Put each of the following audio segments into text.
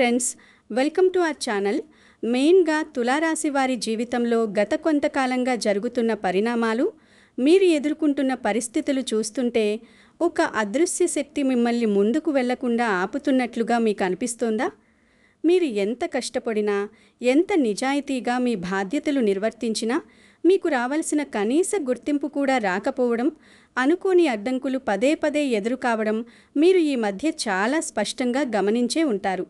Friends, welcome to our channel. మెయిన్గా తులారాశి వారి జీవితంలో గత కొంతకాలంగా జరుగుతున్న పరిణామాలు, మీరు ఎదుర్కొంటున్న పరిస్థితులు చూస్తుంటే ఒక అదృశ్య శక్తి మిమ్మల్ని ముందుకు వెళ్లకుండా ఆపుతున్నట్లుగా మీకు అనిపిస్తోందా? మీరు ఎంత కష్టపడినా, ఎంత నిజాయితీగా మీ బాధ్యతలు నిర్వర్తించినా మీకు రావాల్సిన కనీస గుర్తింపు కూడా రాకపోవడం, అనుకోని అడ్డంకులు పదే పదే ఎదురు కావడం మీరు ఈ మధ్య చాలా స్పష్టంగా గమనించే ఉంటారు.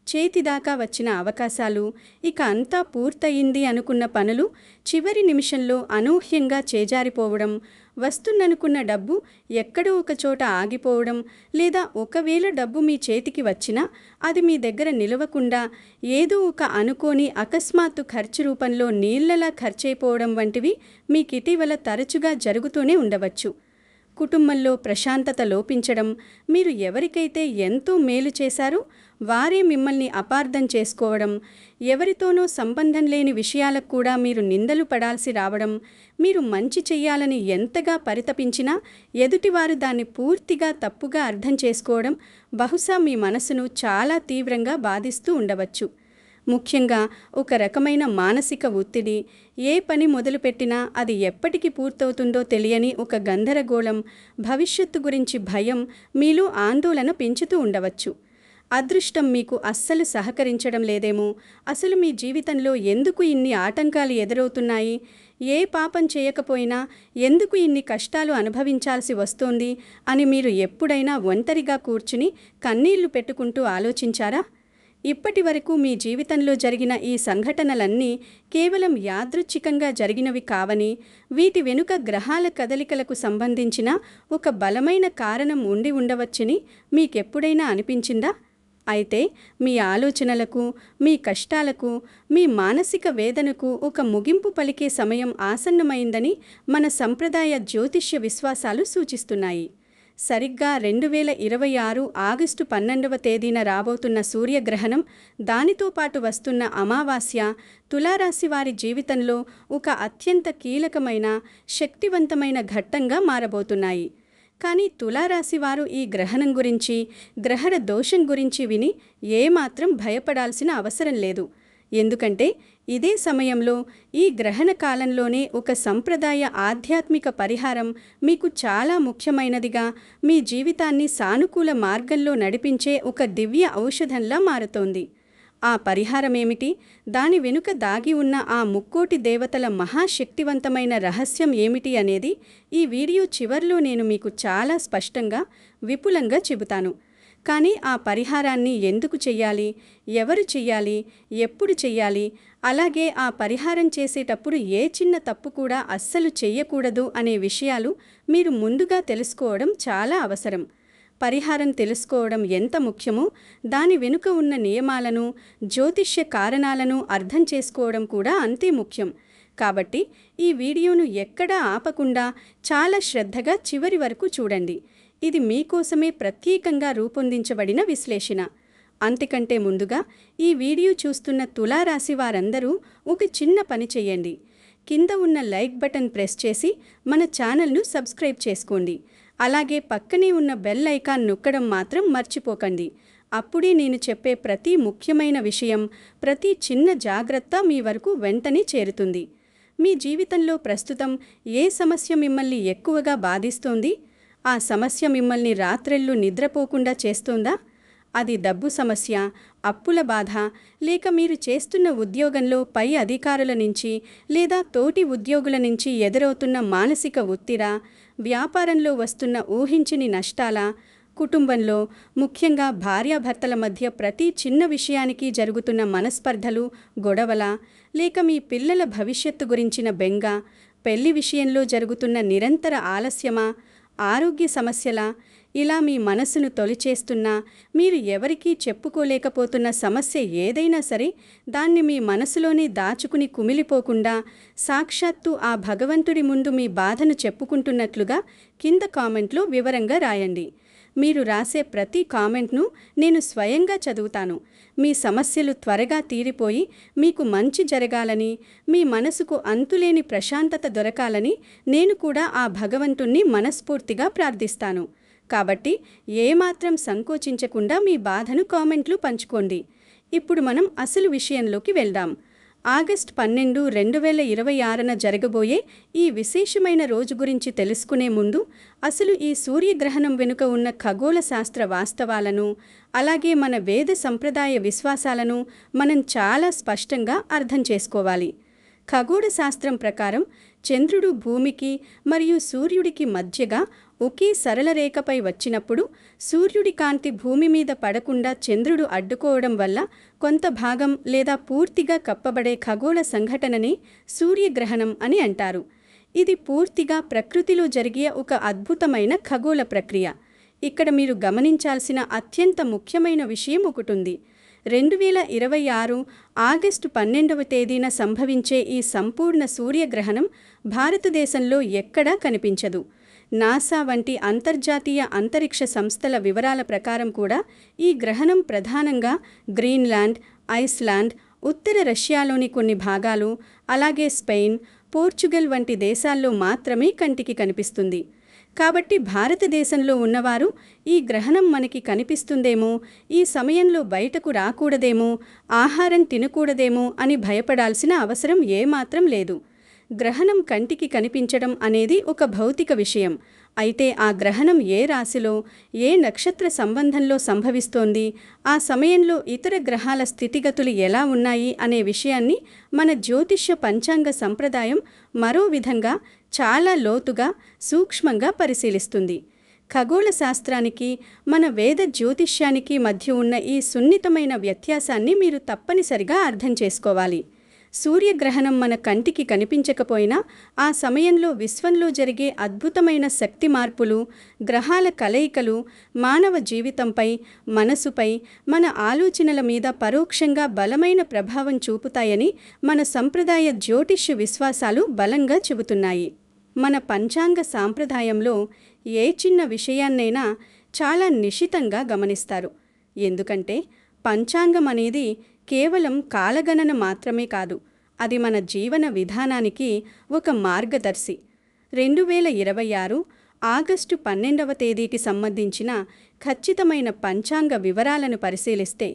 చేతిదాకా వచ్చిన అవకాశాలు, ఇక అంతా పూర్తయింది అనుకున్న పనులు చివరి నిమిషంలో అనూహ్యంగా చేజారిపోవడం, వస్తుందనుకున్న డబ్బు ఎక్కడో ఒక చోట ఆగిపోవడం, లేదా ఒకవేళ డబ్బు మీ చేతికి వచ్చినా అది మీ దగ్గర నిలవకుండా ఏదో ఒక అనుకోని అకస్మాత్తు ఖర్చు రూపంలో నీళ్లలా ఖర్చయిపోవడం వంటివి మీకిటీవల తరచుగా జరుగుతూనే ఉండవచ్చు. కుటుంబంలో ప్రశాంతత లోపించడం, మీరు ఎవరికైతే ఎంతో మేలు చేశారో వారే మిమ్మల్ని అపార్థం చేసుకోవడం, ఎవరితోనో సంబంధం లేని విషయాలకు కూడా మీరు నిందలు పడాల్సి రావడం, మీరు మంచి చెయ్యాలని ఎంతగా పరితపించినా ఎదుటివారు దాన్ని పూర్తిగా తప్పుగా అర్థం చేసుకోవడం బహుశా మీ మనసును చాలా తీవ్రంగా బాధిస్తూ ఉండవచ్చు. ముఖ్యంగా ఒక రకమైన మానసిక ఒత్తిడి, ఏ పని మొదలుపెట్టినా అది ఎప్పటికి పూర్తవుతుందో తెలియని ఒక గందరగోళం, భవిష్యత్తు గురించి భయం మీలో ఆందోళన పెంచుతూ ఉండవచ్చు. అదృష్టం మీకు అస్సలు సహకరించడం లేదేమో, అసలు మీ జీవితంలో ఎందుకు ఇన్ని ఆటంకాలు ఎదురవుతున్నాయి, ఏ పాపం చేయకపోయినా ఎందుకు ఇన్ని కష్టాలు అనుభవించాల్సి వస్తోంది అని మీరు ఎప్పుడైనా ఒంటరిగా కూర్చుని కన్నీళ్లు పెట్టుకుంటూ ఆలోచించారా? ఇప్పటి వరకు మీ జీవితంలో జరిగిన ఈ సంఘటనలన్నీ కేవలం యాదృచ్ఛికంగా జరిగినవి కావని, వీటి వెనుక గ్రహాల కదలికలకు సంబంధించిన ఒక బలమైన కారణం ఉండి ఉండవచ్చని మీకెప్పుడైనా అనిపించిందా? అయితే మీ ఆలోచనలకు, మీ కష్టాలకు, మీ మానసిక వేదనకు ఒక ముగింపు పలికే సమయం ఆసన్నమైందని మన సంప్రదాయ జ్యోతిష్య విశ్వాసాలు సూచిస్తున్నాయి. సరిగ్గా 2026 ఆగస్టు 12వ తేదీన రాబోతున్న సూర్యగ్రహణం, దానితో పాటు వస్తున్న అమావాస్య తులారాశి వారి జీవితంలో ఒక అత్యంత కీలకమైన, శక్తివంతమైన ఘట్టంగా మారబోతున్నాయి. కానీ తులారాశి వారు ఈ గ్రహణం గురించి, గ్రహణ దోషం గురించి విని ఏమాత్రం భయపడాల్సిన అవసరం లేదు. ఎందుకంటే ఇదే సమయంలో, ఈ గ్రహణ కాలంలోనే ఒక సంప్రదాయ ఆధ్యాత్మిక పరిహారం మీకు చాలా ముఖ్యమైనదిగా, మీ జీవితాన్ని సానుకూల మార్గంలో నడిపించే ఒక దివ్య ఔషధంలా మారుతోంది. ఆ పరిహారమేమిటి? దాని వెనుక దాగి ఉన్న ఆ ముక్కోటి దేవతల మహాశక్తివంతమైన రహస్యం ఏమిటి అనేది ఈ వీడియో చివర్లో నేను మీకు చాలా స్పష్టంగా, విపులంగా చెబుతాను. కానీ ఆ పరిహారాన్ని ఎందుకు చెయ్యాలి, ఎవరు చెయ్యాలి, ఎప్పుడు చెయ్యాలి, అలాగే ఆ పరిహారం చేసేటప్పుడు ఏ చిన్న తప్పు కూడా అస్సలు చెయ్యకూడదు అనే విషయాలు మీరు ముందుగా తెలుసుకోవడం చాలా అవసరం. పరిహారం తెలుసుకోవడం ఎంత ముఖ్యమో, దాని వెనుక ఉన్న నియమాలను, జ్యోతిష్య కారణాలను అర్థం చేసుకోవడం కూడా అంతే ముఖ్యం. కాబట్టి ఈ వీడియోను ఎక్కడా ఆపకుండా చాలా శ్రద్ధగా చివరి వరకు చూడండి. ఇది మీకోసమే ప్రత్యేకంగా రూపొందించబడిన విశ్లేషణ. అంతకంటే ముందుగా ఈ వీడియో చూస్తున్న తులారాశి వారందరూ ఒక చిన్న పని చేయండి. కింద ఉన్న లైక్ బటన్ ప్రెస్ చేసి మన ఛానల్ను సబ్స్క్రైబ్ చేసుకోండి. అలాగే పక్కనే ఉన్న బెల్ ఐకాన్ నొక్కడం మాత్రం మర్చిపోకండి. అప్పుడే నేను చెప్పే ప్రతి ముఖ్యమైన విషయం, ప్రతి చిన్న జాగ్రత్త మీ వరకు వెంటనే చేరుతుంది. మీ జీవితంలో ప్రస్తుతం ఏ సమస్య మిమ్మల్ని ఎక్కువగా బాధిస్తోంది? ఆ సమస్య మిమ్మల్ని రాత్రెళ్ళు నిద్రపోకుండా చేస్తోందా? అది డబ్బు సమస్య, అప్పుల బాధ, లేక మీరు చేస్తున్న ఉద్యోగంలో పై అధికారుల నుంచి లేదా తోటి ఉద్యోగుల నుంచి ఎదురవుతున్న మానసిక ఒత్తిడా, వ్యాపారంలో వస్తున్న ఊహించని నష్టాలా, కుటుంబంలో ముఖ్యంగా భార్యాభర్తల మధ్య ప్రతి చిన్న విషయానికి జరుగుతున్న మనస్పర్ధలు, గొడవలా, లేక మీ పిల్లల భవిష్యత్తు గురించిన బెంగ, పెళ్లి విషయంలో జరుగుతున్న నిరంతర ఆలస్యమా, ఆరోగ్య సమస్యలా, ఇలా మీ మనసును తొలిచేస్తున్నా, మీరు ఎవరికీ చెప్పుకోలేకపోతున్న సమస్య ఏదైనా సరే దాన్ని మీ మనసులోనే దాచుకుని కుమిలిపోకుండా సాక్షాత్తు ఆ భగవంతుడి ముందు మీ బాధను చెప్పుకుంటున్నట్లుగా కింద కామెంట్లో వివరంగా రాయండి. మీరు రాసే ప్రతి కామెంట్ను నేను స్వయంగా చదువుతాను. మీ సమస్యలు త్వరగా తీరిపోయి మీకు మంచి జరగాలని, మీ మనసుకు అంతులేని ప్రశాంతత దొరకాలని నేను కూడా ఆ భగవంతుణ్ణి మనస్ఫూర్తిగా ప్రార్థిస్తాను. కాబట్టి ఏమాత్రం సంకోచించకుండా మీ బాధను కామెంట్లు పంచుకోండి. ఇప్పుడు మనం అసలు విషయంలోకి వెళ్దాం. ఆగస్టు 12, 2026న జరగబోయే ఈ విశేషమైన రోజు గురించి తెలుసుకునే ముందు అసలు ఈ సూర్యగ్రహణం వెనుక ఉన్న ఖగోళ శాస్త్ర వాస్తవాలను, అలాగే మన వేద సంప్రదాయ విశ్వాసాలను మనం చాలా స్పష్టంగా అర్థం చేసుకోవాలి. ఖగోళ శాస్త్రం ప్రకారం చంద్రుడు భూమికి మరియు సూర్యుడికి మధ్యగా ఒకే సరళ రేఖపై వచ్చినప్పుడు సూర్యుడి కాంతి భూమి మీద పడకుండా చంద్రుడు అడ్డుకోవడం వల్ల కొంత భాగం లేదా పూర్తిగా కప్పబడే ఖగోళ సంఘటనని సూర్యగ్రహణం అని అంటారు. ఇది పూర్తిగా ప్రకృతిలో జరిగే ఒక అద్భుతమైన ఖగోళ ప్రక్రియ. ఇక్కడ మీరు గమనించాల్సిన అత్యంత ముఖ్యమైన విషయం ఒకటుంది. 2026 ఆగస్టు 12వ తేదీన సంభవించే ఈ సంపూర్ణ సూర్యగ్రహణం భారతదేశంలో ఎక్కడా కనిపించదు. నాసా వంటి అంతర్జాతీయ అంతరిక్ష సంస్థల వివరాల ప్రకారం కూడా ఈ గ్రహణం ప్రధానంగా గ్రీన్లాండ్, ఐస్లాండ్, ఉత్తర రష్యాలోని కొన్ని భాగాలు, అలాగే స్పెయిన్, పోర్చుగల్ వంటి దేశాల్లో మాత్రమే కంటికి కనిపిస్తుంది. కాబట్టి భారతదేశంలో ఉన్నవారు ఈ గ్రహణం మనకి కనిపిస్తుందేమో, ఈ సమయంలో బయటకు రాకూడదేమో, ఆహారం తినకూడదేమో అని భయపడాల్సిన అవసరం ఏమాత్రం లేదు. గ్రహణం కంటికి కనిపించడం అనేది ఒక భౌతిక విషయం. అయితే ఆ గ్రహణం ఏ రాశిలో, ఏ నక్షత్ర సంబంధంలో సంభవిస్తోంది, ఆ సమయంలో ఇతర గ్రహాల స్థితిగతులు ఎలా ఉన్నాయి అనే విషయాన్ని మన జ్యోతిష్య పంచాంగ సంప్రదాయం మరో విధంగా చాలా లోతుగా, సూక్ష్మంగా పరిశీలిస్తుంది. ఖగోళ శాస్త్రానికి, మన వేద జ్యోతిష్యానికి మధ్య ఉన్న ఈ సున్నితమైన వ్యత్యాసాన్ని మీరు తప్పనిసరిగా అర్థం చేసుకోవాలి. సూర్యగ్రహణం మన కంటికి కనిపించకపోయినా ఆ సమయంలో విశ్వంలో జరిగే అద్భుతమైన శక్తి మార్పులు, గ్రహాల కలయికలు మానవ జీవితంపై, మనసుపై, మన ఆలోచనల మీద పరోక్షంగా బలమైన ప్రభావం చూపుతాయని మన సంప్రదాయ జ్యోతిష్య విశ్వాసాలు బలంగా చెబుతున్నాయి. మన పంచాంగ సాంప్రదాయంలో ఏ చిన్న విషయాన్నైనా చాలా నిశితంగా గమనిస్తారు. ఎందుకంటే పంచాంగం అనేది కేవలం కాలగణన మాత్రమే కాదు, అది మన జీవన విధానానికి ఒక మార్గదర్శి. 2026 ఆగస్టు 12వ తేదీకి సంబంధించిన ఖచ్చితమైన పంచాంగ వివరాలను పరిశీలిస్తే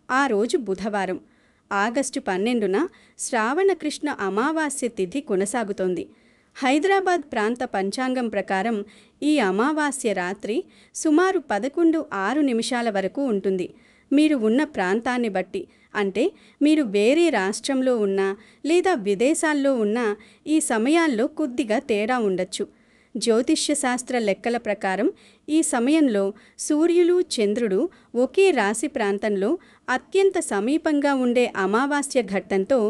ఆ రోజు బుధవారం, ఆగస్టు 12న శ్రావణకృష్ణ అమావాస్య తిథి కొనసాగుతోంది. హైదరాబాద్ ప్రాంత పంచాంగం ప్రకారం ఈ అమావాస్య రాత్రి సుమారు 11:06 వరకు ఉంటుంది. మీరు ఉన్న ప్రాంతాన్ని బట్టి, అంటే మీరు వేరే రాష్ట్రంలో ఉన్నా లేదా విదేశాల్లో ఉన్నా ఈ సమయాల్లో కొద్దిగా తేడా ఉండొచ్చు. జ్యోతిష్య శాస్త్ర లెక్కల ప్రకారం ఈ సమయంలో సూర్యులు, చంద్రుడు ఒకే రాశి ప్రాంతంలో అత్యంత సమీపంగా ఉండే అమావాస్య ఘట్టంతో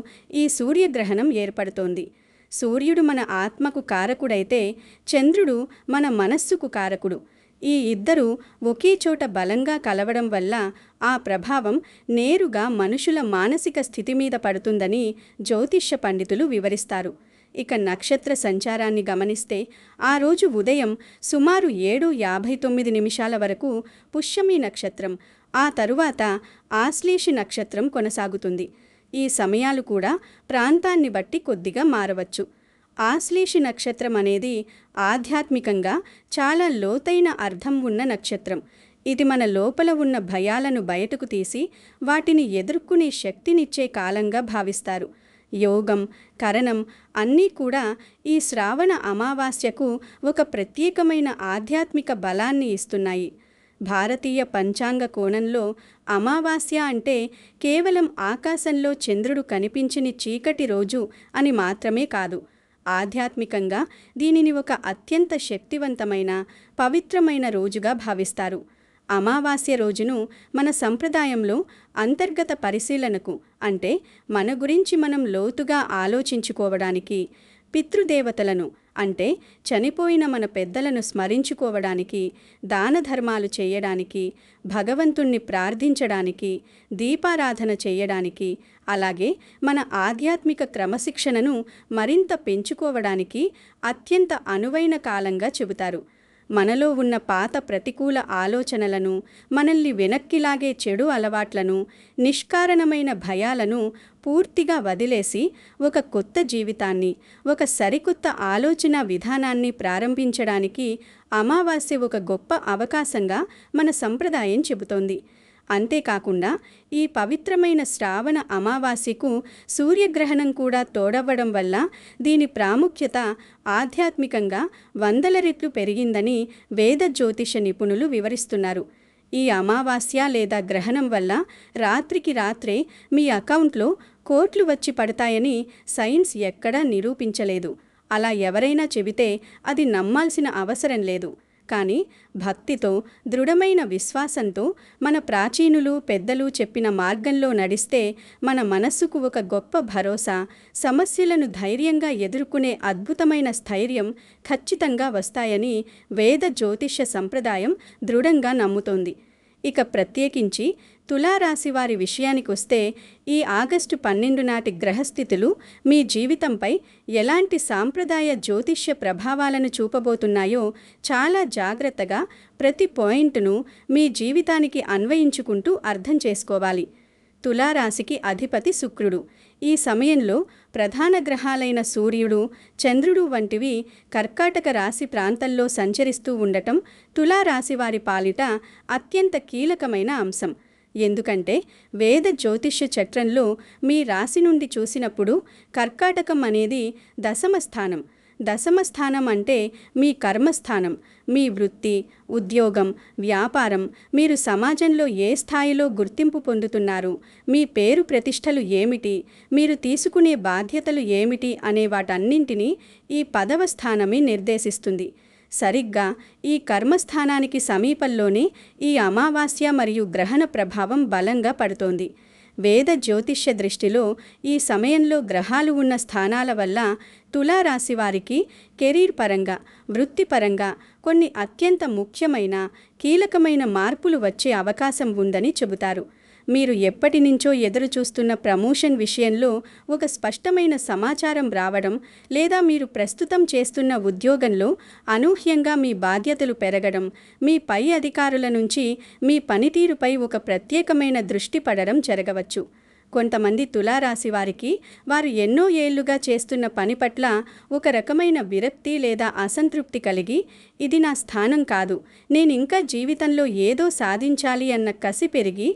ఈ సూర్యగ్రహణం ఏర్పడుతోంది. సూర్యుడు మన ఆత్మకు కారకుడైతే చంద్రుడు మన మనస్సుకు కారకుడు. ఈ ఇద్దరూ ఒకే చోట బలంగా కలవడం వల్ల ఆ ప్రభావం నేరుగా మనుషుల మానసిక స్థితి మీద పడుతుందని జ్యోతిష్య పండితులు వివరిస్తారు. ఇక నక్షత్ర సంచారాన్ని గమనిస్తే ఆ రోజు ఉదయం సుమారు 7:59 వరకు పుష్యమి నక్షత్రం, ఆ తరువాత ఆశ్లేషి నక్షత్రం కొనసాగుతుంది. ఈ సమయాలు కూడా ప్రాంతాన్ని బట్టి కొద్దిగా మారవచ్చు. ఆశ్లేషి నక్షత్రం అనేది ఆధ్యాత్మికంగా చాలా లోతైన అర్థం ఉన్న నక్షత్రం. ఇది మన లోపల ఉన్న భయాలను బయటకు తీసి వాటిని ఎదుర్కొనే శక్తినిచ్చే కాలంగా భావిస్తారు. యోగం, కరణం అన్నీ కూడా ఈ శ్రావణ అమావాస్యకు ఒక ప్రత్యేకమైన ఆధ్యాత్మిక బలాన్ని ఇస్తున్నాయి. భారతీయ పంచాంగ కోణంలో అమావాస్య అంటే కేవలం ఆకాశంలో చంద్రుడు కనిపించని చీకటి రోజు అని మాత్రమే కాదు. ఆధ్యాత్మికంగా దీనిని ఒక అత్యంత శక్తివంతమైన, పవిత్రమైన రోజుగా భావిస్తారు. అమావాస్య రోజును మన సంప్రదాయంలో అంతర్గత పరిశీలనకు, అంటే మన గురించి మనం లోతుగా ఆలోచించుకోవడానికి, పితృదేవతలను అంటే చనిపోయిన మన పెద్దలను స్మరించుకోవడానికి, దాన ధర్మాలు చేయడానికి, భగవంతుణ్ణి ప్రార్థించడానికి, దీపారాధన చేయడానికి, అలాగే మన ఆధ్యాత్మిక క్రమశిక్షణను మరింత పెంచుకోవడానికి అత్యంత అనువైన కాలంగా చెబుతారు. మనలో ఉన్న పాత ప్రతికూల ఆలోచనలను, మనల్ని వెనక్కిలాగే చెడు అలవాట్లను, నిష్కారణమైన భయాలను పూర్తిగా వదిలేసి ఒక కొత్త జీవితాన్ని, ఒక సరికొత్త ఆలోచన విధానాన్ని ప్రారంభించడానికి అమావాస్య ఒక గొప్ప అవకాశంగా మన సంప్రదాయం చెబుతోంది. అంతేకాకుండా ఈ పవిత్రమైన శ్రావణ అమావాస్యకు సూర్యగ్రహణం కూడా తోడవ్వడం వల్ల దీని ప్రాముఖ్యత ఆధ్యాత్మికంగా 100 రెట్లు పెరిగిందని వేద జ్యోతిష నిపుణులు వివరిస్తున్నారు. ఈ అమావాస్య లేదా గ్రహణం వల్ల రాత్రికి రాత్రే మీ అకౌంట్లో కోట్లు వచ్చి పడతాయని సైన్స్ ఎక్కడా నిరూపించలేదు. అలా ఎవరైనా చెబితే అది నమ్మాల్సిన అవసరం లేదు. కానీ భక్తితో, దృఢమైన విశ్వాసంతో మన ప్రాచీనులు, పెద్దలు చెప్పిన మార్గంలో నడిస్తే మన మనస్సుకు ఒక గొప్ప భరోసా, సమస్యలను ధైర్యంగా ఎదుర్కొనే అద్భుతమైన స్థైర్యం ఖచ్చితంగా వస్తాయని వేద జ్యోతిష్య సంప్రదాయం దృఢంగా నమ్ముతోంది. ఇక ప్రత్యేకించి తులారాశి వారి విషయానికొస్తే ఈ ఆగస్టు 12 నాటి గ్రహస్థితులు మీ జీవితంపై ఎలాంటి సాంప్రదాయ జ్యోతిష్య ప్రభావాలను చూపబోతున్నాయో చాలా జాగ్రత్తగా ప్రతి పాయింట్ను మీ జీవితానికి అన్వయించుకుంటూ అర్థం చేసుకోవాలి. తులారాశికి అధిపతి శుక్రుడు. ఈ సమయంలో ప్రధాన గ్రహాలైన సూర్యుడు, చంద్రుడు వంటివి కర్కాటక రాశి ప్రాంతంలో సంచరిస్తూ ఉండటం తులారాశి వారి పాలిట అత్యంత కీలకమైన అంశం. ఎందుకంటే వేద జ్యోతిష్య చట్రంలో మీ రాశి నుండి చూసినప్పుడు కర్కాటకం అనేది దశమ స్థానం. దశమ స్థానం అంటే మీ కర్మస్థానం, మీ వృత్తి, ఉద్యోగం, వ్యాపారం, మీరు సమాజంలో ఏ స్థాయిలో గుర్తింపు పొందుతున్నారు, మీ పేరు ప్రతిష్టలు ఏమిటి, మీరు తీసుకునే బాధ్యతలు ఏమిటి అనే వాటన్నింటినీ ఈ 10వ స్థానమే నిర్దేశిస్తుంది. సరిగ్గా ఈ కర్మస్థానానికి సమీపంలోనే ఈ అమావాస్య మరియు గ్రహణ ప్రభావం బలంగా పడుతోంది. వేద జ్యోతిష్య దృష్టిలో ఈ సమయంలో గ్రహాలు ఉన్న స్థానాల వల్ల తులారాశి వారికి కెరీర్ పరంగా, వృత్తిపరంగా కొన్ని అత్యంత ముఖ్యమైన, కీలకమైన మార్పులు వచ్చే అవకాశం ఉందని చెబుతారు. మీరు ఎప్పటి నుంచో ఎదురు చూస్తున్న ప్రమోషన్ విషయంలో ఒక స్పష్టమైన సమాచారం రావడం, లేదా మీరు ప్రస్తుతం చేస్తున్న ఉద్యోగంలో అనూహ్యంగా మీ బాధ్యతలు పెరగడం, మీ పై అధికారుల నుంచి మీ పనితీరుపై ఒక ప్రత్యేకమైన దృష్టి పడడం జరగవచ్చు. కొంతమంది తులారాశి వారికి వారు ఎన్నో ఏళ్లుగా చేస్తున్న పని పట్ల ఒక రకమైన విరక్తి లేదా అసంతృప్తి కలిగి, ఇది నా స్థానం కాదు, నేనింకా జీవితంలో ఏదో సాధించాలి అన్న కసి పెరిగి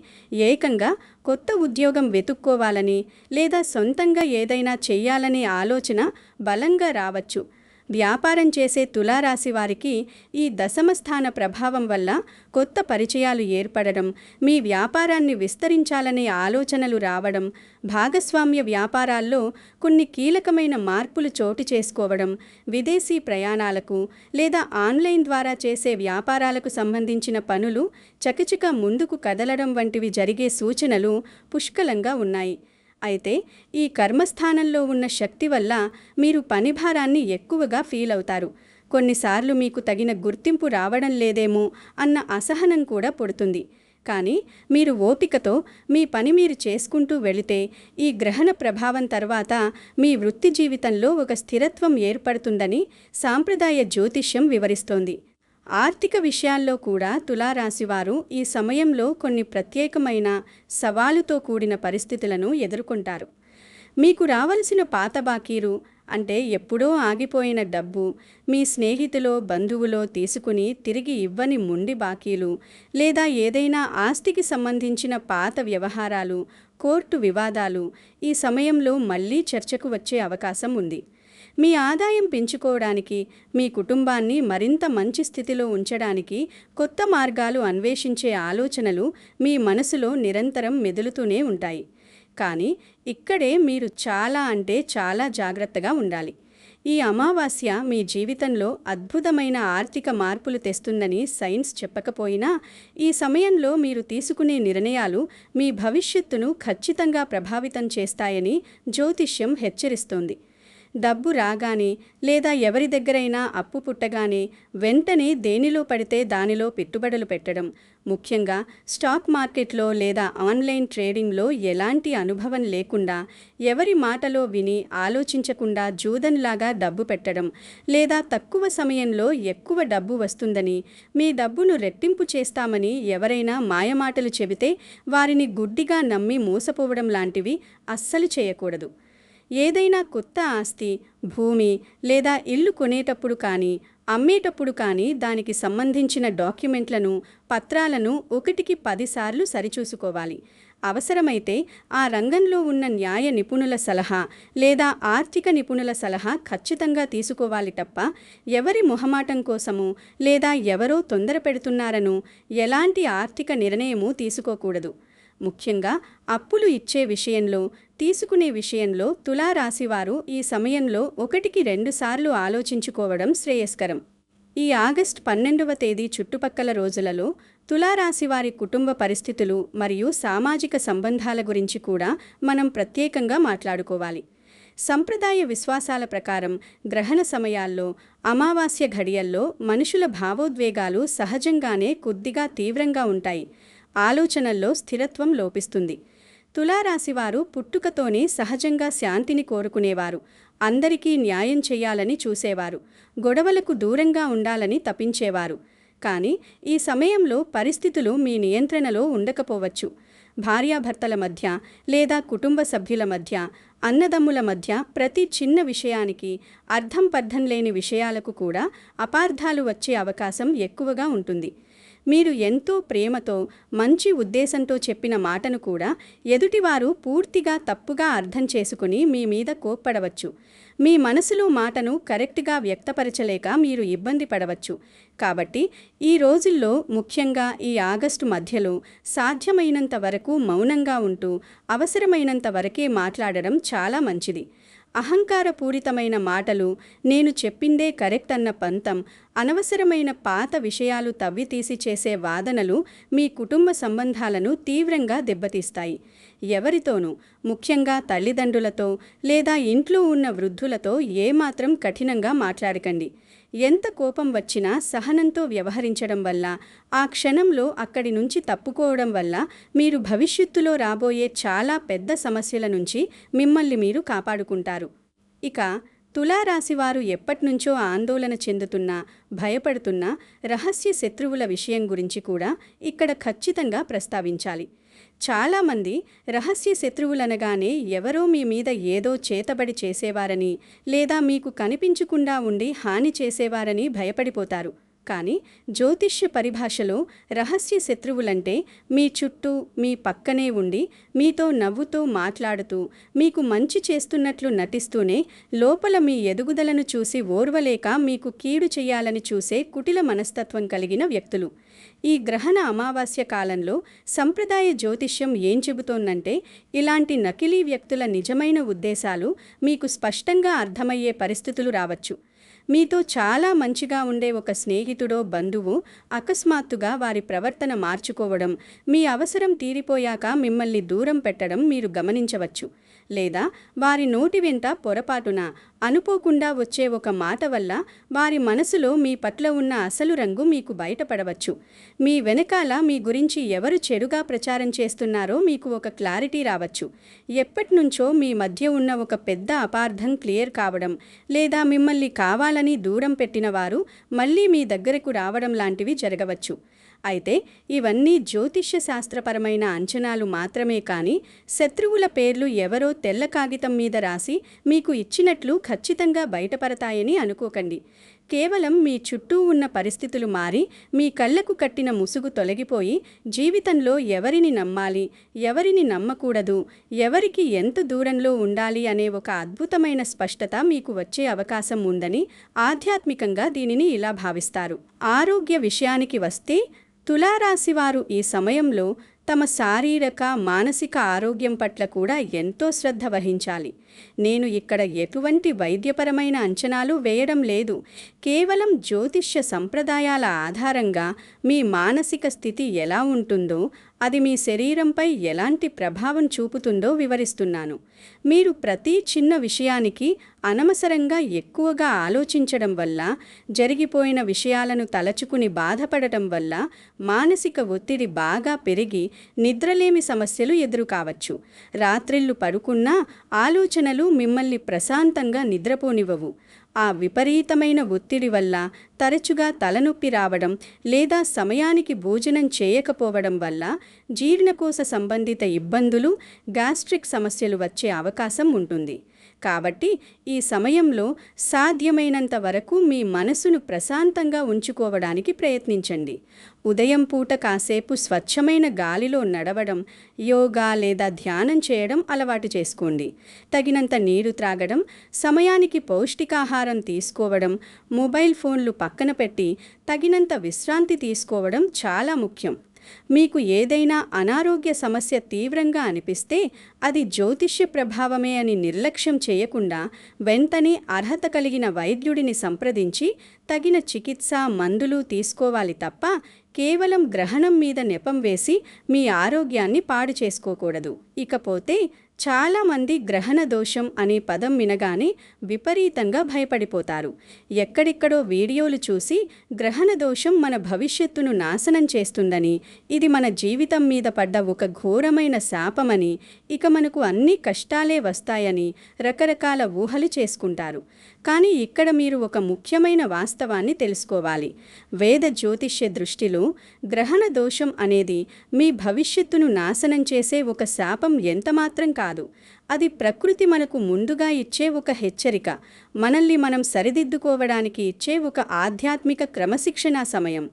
ఏకంగా కొత్త ఉద్యోగం వెతుక్కోవాలని లేదా సొంతంగా ఏదైనా చెయ్యాలనే ఆలోచన బలంగా రావచ్చు. వ్యాపారం చేసే తులారాశి వారికి ఈ దశమస్థాన ప్రభావం వల్ల కొత్త పరిచయాలు ఏర్పడడం, మీ వ్యాపారాన్ని విస్తరించాలనే ఆలోచనలు రావడం, భాగస్వామ్య వ్యాపారాల్లో కొన్ని కీలకమైన మార్పులు చోటు చేసుకోవడం, విదేశీ ప్రయాణాలకు లేదా ఆన్లైన్ ద్వారా చేసే వ్యాపారాలకు సంబంధించిన పనులు చకచకా ముందుకు కదలడం వంటివి జరిగే సూచనలు పుష్కలంగా ఉన్నాయి. అయితే ఈ కర్మస్థానంలో ఉన్న శక్తి వల్ల మీరు పనిభారాన్ని ఎక్కువగా ఫీల్ అవుతారు. కొన్నిసార్లు మీకు తగిన గుర్తింపు రావడం లేదేమో అన్న అసహనం కూడా పుడుతుంది. కానీ మీరు ఓపికతో మీ పని మీరు చేసుకుంటూ వెళితే ఈ గ్రహణ ప్రభావం తర్వాత మీ వృత్తి జీవితంలో ఒక స్థిరత్వం ఏర్పడుతుందని సాంప్రదాయ జ్యోతిష్యం వివరిస్తోంది. ఆర్థిక విషయాల్లో కూడా తులారాశివారు ఈ సమయంలో కొన్ని ప్రత్యేకమైన సవాలుతో కూడిన పరిస్థితులను ఎదుర్కొంటారు. మీకు రావలసిన పాత బాకీలు అంటే ఎప్పుడో ఆగిపోయిన డబ్బు, మీ స్నేహితులో, బంధువులో తీసుకుని తిరిగి ఇవ్వని మొండి బాకీలు, లేదా ఏదైనా ఆస్తికి సంబంధించిన పాత వ్యవహారాలు, కోర్టు వివాదాలు ఈ సమయంలో మళ్ళీ చర్చకు వచ్చే అవకాశం ఉంది. మీ ఆదాయం పెంచుకోవడానికి, మీ కుటుంబాన్ని మరింత మంచి స్థితిలో ఉంచడానికి కొత్త మార్గాలు అన్వేషించే ఆలోచనలు మీ మనసులో నిరంతరం మెదులుతూనే ఉంటాయి. కానీ ఇక్కడే మీరు చాలా జాగ్రత్తగా ఉండాలి. ఈ అమావాస్య మీ జీవితంలో అద్భుతమైన ఆర్థిక మార్పులు తెస్తుందని సైన్స్ చెప్పకపోయినా, ఈ సమయంలో మీరు తీసుకునే నిర్ణయాలు మీ భవిష్యత్తును ఖచ్చితంగా ప్రభావితం చేస్తాయని జ్యోతిష్యం హెచ్చరిస్తోంది. డబ్బు రాగానే లేదా ఎవరి దగ్గరైనా అప్పు పుట్టగానే వెంటనే దేనిలో పడితే దానిలో పెట్టుబడులు పెట్టడం, ముఖ్యంగా స్టాక్ మార్కెట్లో లేదా ఆన్లైన్ ట్రేడింగ్లో ఎలాంటి అనుభవం లేకుండా ఎవరి మాటలో విని ఆలోచించకుండా జూదంలాగా డబ్బు పెట్టడం, లేదా తక్కువ సమయంలో ఎక్కువ డబ్బు వస్తుందని, మీ డబ్బును రెట్టింపు చేస్తామని ఎవరైనా మాయమాటలు చెబితే వారిని గుడ్డిగా నమ్మి మోసపోవడం లాంటివి అస్సలు చేయకూడదు. ఏదైనా కొత్త ఆస్తి, భూమి లేదా ఇల్లు కొనేటప్పుడు కానీ, అమ్మేటప్పుడు కానీ దానికి సంబంధించిన డాక్యుమెంట్లను, పత్రాలను 1కి 10 సార్లు సరిచూసుకోవాలి. అవసరమైతే ఆ రంగంలో ఉన్న న్యాయ నిపుణుల సలహా లేదా ఆర్థిక నిపుణుల సలహా ఖచ్చితంగా తీసుకోవాలి తప్ప ఎవరి మొహమాటం కోసమో లేదా ఎవరో తొందర పెడుతున్నారనో ఎలాంటి ఆర్థిక నిర్ణయమూ తీసుకోకూడదు. ముఖ్యంగా అప్పులు ఇచ్చే విషయంలో, తీసుకునే విషయంలో తులారాశివారు ఈ సమయంలో 1కి 2 సార్లు ఆలోచించుకోవడం శ్రేయస్కరం. ఈ ఆగస్టు 12వ తేదీ చుట్టుపక్కల రోజులలో తులారాశివారి కుటుంబ పరిస్థితులు మరియు సామాజిక సంబంధాల గురించి కూడా మనం ప్రత్యేకంగా మాట్లాడుకోవాలి. సంప్రదాయ విశ్వాసాల ప్రకారం గ్రహణ సమయాల్లో, అమావాస్య ఘడియల్లో మనుషుల భావోద్వేగాలు సహజంగానే కొద్దిగా తీవ్రంగా ఉంటాయి. ఆలోచనల్లో స్థిరత్వం లోపిస్తుంది. తులారాశివారు పుట్టుకతోనే సహజంగా శాంతిని కోరుకునేవారు. అందరికీ న్యాయం చేయాలని చూసేవారు. గొడవలకు దూరంగా ఉండాలని తపించేవారు. కానీ ఈ సమయంలో పరిస్థితులు మీ నియంత్రణలో ఉండకపోవచ్చు. భార్యాభర్తల మధ్య లేదా కుటుంబ సభ్యుల మధ్య, అన్నదమ్ముల మధ్య ప్రతి చిన్న విషయానికి, అర్థం పర్థం లేని విషయాలకు కూడా అపార్థాలు వచ్చే అవకాశం ఎక్కువగా ఉంటుంది. మీరు ఎంతో ప్రేమతో, మంచి ఉద్దేశంతో చెప్పిన మాటను కూడా ఎదుటివారు పూర్తిగా తప్పుగా అర్థం చేసుకుని మీ మీద కోప్పడవచ్చు. మీ మనసులో మాటను కరెక్ట్గా వ్యక్తపరచలేక మీరు ఇబ్బంది పడవచ్చు. కాబట్టి ఈ రోజుల్లో, ముఖ్యంగా ఈ ఆగస్టు మధ్యలో సాధ్యమైనంత వరకు మౌనంగా ఉంటూ అవసరమైనంత వరకే మాట్లాడడం చాలా మంచిది. అహంకారపూరితమైన మాటలు, నేను చెప్పిందే కరెక్ట్ అన్న పంతం, అనవసరమైన పాత విషయాలు తవ్వితీసి చేసే వాదనలు మీ కుటుంబ సంబంధాలను తీవ్రంగా దెబ్బతీస్తాయి. ఎవరితోనూ, ముఖ్యంగా తల్లిదండ్రులతో లేదా ఇంట్లో ఉన్న వృద్ధులతో ఏమాత్రం కఠినంగా మాట్లాడకండి. ఎంత కోపం వచ్చినా సహనంతో వ్యవహరించడం వల్ల, ఆ క్షణంలో అక్కడి నుంచి తప్పుకోవడం వల్ల మీరు భవిష్యత్తులో రాబోయే చాలా పెద్ద సమస్యల నుంచి మిమ్మల్ని మీరు కాపాడుకుంటారు. ఇక తులారాశివారు ఎప్పటినుంచో ఆందోళన చెందుతున్నా, భయపడుతున్న రహస్య శత్రువుల విషయం గురించి కూడా ఇక్కడ ఖచ్చితంగా ప్రస్తావించాలి. చాలామంది రహస్య శత్రువులనగానే ఎవరో మీ మీద ఏదో చేతబడి చేసేవారని లేదా మీకు కనిపించకుండా ఉండి హాని చేసేవారని భయపడిపోతారు. కానీ జ్యోతిష్య పరిభాషలో రహస్య శత్రువులంటే మీ చుట్టూ, మీ పక్కనే ఉండి మీతో నవ్వుతూ మాట్లాడుతూ, మీకు మంచి చేస్తున్నట్లు నటిస్తూనే లోపల మీ ఎదుగుదలను చూసి ఓర్వలేక మీకు కీడు చేయాలని చూసే కుటిల మనస్తత్వం కలిగిన వ్యక్తులు. ఈ గ్రహణ అమావాస్య కాలంలో సంప్రదాయ జ్యోతిష్యం ఏం చెబుతోందంటే, ఇలాంటి నకిలీ వ్యక్తుల నిజమైన ఉద్దేశాలు మీకు స్పష్టంగా అర్థమయ్యే పరిస్థితులు రావచ్చు. మీతో చాలా మంచిగా ఉండే ఒక స్నేహితుడో, బంధువు అకస్మాత్తుగా వారి ప్రవర్తన మార్చుకోవడం, మీ అవసరం తీరిపోయాక మిమ్మల్ని దూరం పెట్టడం మీరు గమనించవచ్చు. లేదా వారి నోటి వెంట పొరపాటున, అనుకోకుండా వచ్చే ఒక మాట వల్ల వారి మనసులో మీ పట్ల ఉన్న అసలు రంగు మీకు బయటపడవచ్చు. మీ వెనకాల మీ గురించి ఎవరు చెడుగా ప్రచారం చేస్తున్నారో మీకు ఒక క్లారిటీ రావచ్చు. ఎప్పటినుంచో మీ మధ్య ఉన్న ఒక పెద్ద అపార్థం క్లియర్ కావడం, లేదా మిమ్మల్ని కావాలని దూరం పెట్టిన వారు మళ్ళీ మీ దగ్గరకు రావడం లాంటివి జరగవచ్చు. అయితే ఇవన్నీ జ్యోతిష్య శాస్త్రపరమైన అంచనాలు మాత్రమే కానీ, శత్రువుల పేర్లు ఎవరో తెల్ల కాగితం మీద రాసి మీకు ఇచ్చినట్లు ఖచ్చితంగా బయటపడతాయని అనుకోకండి. కేవలం మీ చుట్టూ ఉన్న పరిస్థితులు మారి, మీ కళ్ళకు కట్టిన ముసుగు తొలగిపోయి, జీవితంలో ఎవరిని నమ్మాలి, ఎవరిని నమ్మకూడదు, ఎవరికి ఎంత దూరంలో ఉండాలి అనే ఒక అద్భుతమైన స్పష్టత మీకు వచ్చే అవకాశం ఉందని ఆధ్యాత్మికంగా దీనిని ఇలా భావిస్తారు. ఆరోగ్య విషయానికి వస్తే, తులారాశివారు ఈ సమయంలో తమ శారీరక, మానసిక ఆరోగ్యం పట్ల కూడా ఎంతో శ్రద్ధ వహించాలి. నేను ఇక్కడ ఎటువంటి వైద్యపరమైన అంచనాలు వేయడం లేదు. కేవలం జ్యోతిష్య సంప్రదాయాల ఆధారంగా మీ మానసిక స్థితి ఎలా ఉంటుందో, అది మీ శరీరంపై ఎలాంటి ప్రభావం చూపుతుందో వివరిస్తున్నాను. మీరు ప్రతి చిన్న విషయానికి అనవసరంగా ఎక్కువగా ఆలోచించడం వల్ల, జరిగిపోయిన విషయాలను తలచుకుని బాధపడటం వల్ల మానసిక ఒత్తిడి బాగా పెరిగి నిద్రలేమి సమస్యలు ఎదురుకావచ్చు. రాత్రిళ్ళు పడుకున్నా ఆలోచనలు మిమ్మల్ని ప్రశాంతంగా నిద్రపోనివ్వవు. ఆ విపరీతమైన ఒత్తిడి వల్ల తరచుగా తలనొప్పి రావడం లేదా సమయానికి భోజనం చేయకపోవడం వల్ల జీర్ణకోశ సంబంధిత ఇబ్బందులు, గ్యాస్ట్రిక్ సమస్యలు వచ్చే అవకాశం ఉంటుంది. కాబట్టి ఈ సమయంలో సాధ్యమైనంత వరకు మీ మనసును ప్రశాంతంగా ఉంచుకోవడానికి ప్రయత్నించండి. ఉదయం పూట కాసేపు స్వచ్ఛమైన గాలిలో నడవడం, యోగా లేదా ధ్యానం చేయడం అలవాటు చేసుకోండి. తగినంత నీరు త్రాగడం, సమయానికి పౌష్టికాహారం తీసుకోవడం, మొబైల్ ఫోన్లు పక్కన పెట్టి తగినంత విశ్రాంతి తీసుకోవడం చాలా ముఖ్యం. మీకు ఏదైనా అనారోగ్య సమస్య తీవ్రంగా అనిపిస్తే అది జ్యోతిష్య ప్రభావమే అని నిర్లక్ష్యం చేయకుండా వెంటనే అర్హత కలిగిన వైద్యుడిని సంప్రదించి తగిన చికిత్స, మందులు తీసుకోవాలి తప్ప కేవలం గ్రహణం మీద నెపం వేసి మీ ఆరోగ్యాన్ని పాడు చేసుకోకూడదు. ఇకపోతే చాలామంది గ్రహణ దోషం అనే పదం వినగానే విపరీతంగా భయపడిపోతారు. ఎక్కడిక్కడో వీడియోలు చూసి గ్రహణ దోషం మన భవిష్యత్తును నాశనం చేస్తుందని, ఇది మన జీవితం మీద పడ్డ ఒక ఘోరమైన శాపమని, ఇక మనకు అన్ని కష్టాలే వస్తాయని రకరకాల ఊహలు చేసుకుంటారు. కానీ ఇక్కడ మీరు ఒక ముఖ్యమైన వాస్తవాన్ని తెలుసుకోవాలి. వేద జ్యోతిష్య దృష్టిలో గ్రహణ దోషం అనేది మీ భవిష్యత్తును నాశనం చేసే ఒక శాపం ఎంతమాత్రం కాదు. అది ప్రకృతి మనకు ముందుగా ఇచ్చే ఒక హెచ్చరిక, మనల్ని మనం సరిదిద్దుకోవడానికి ఇచ్చే ఒక ఆధ్యాత్మిక క్రమశిక్షణా సమయం.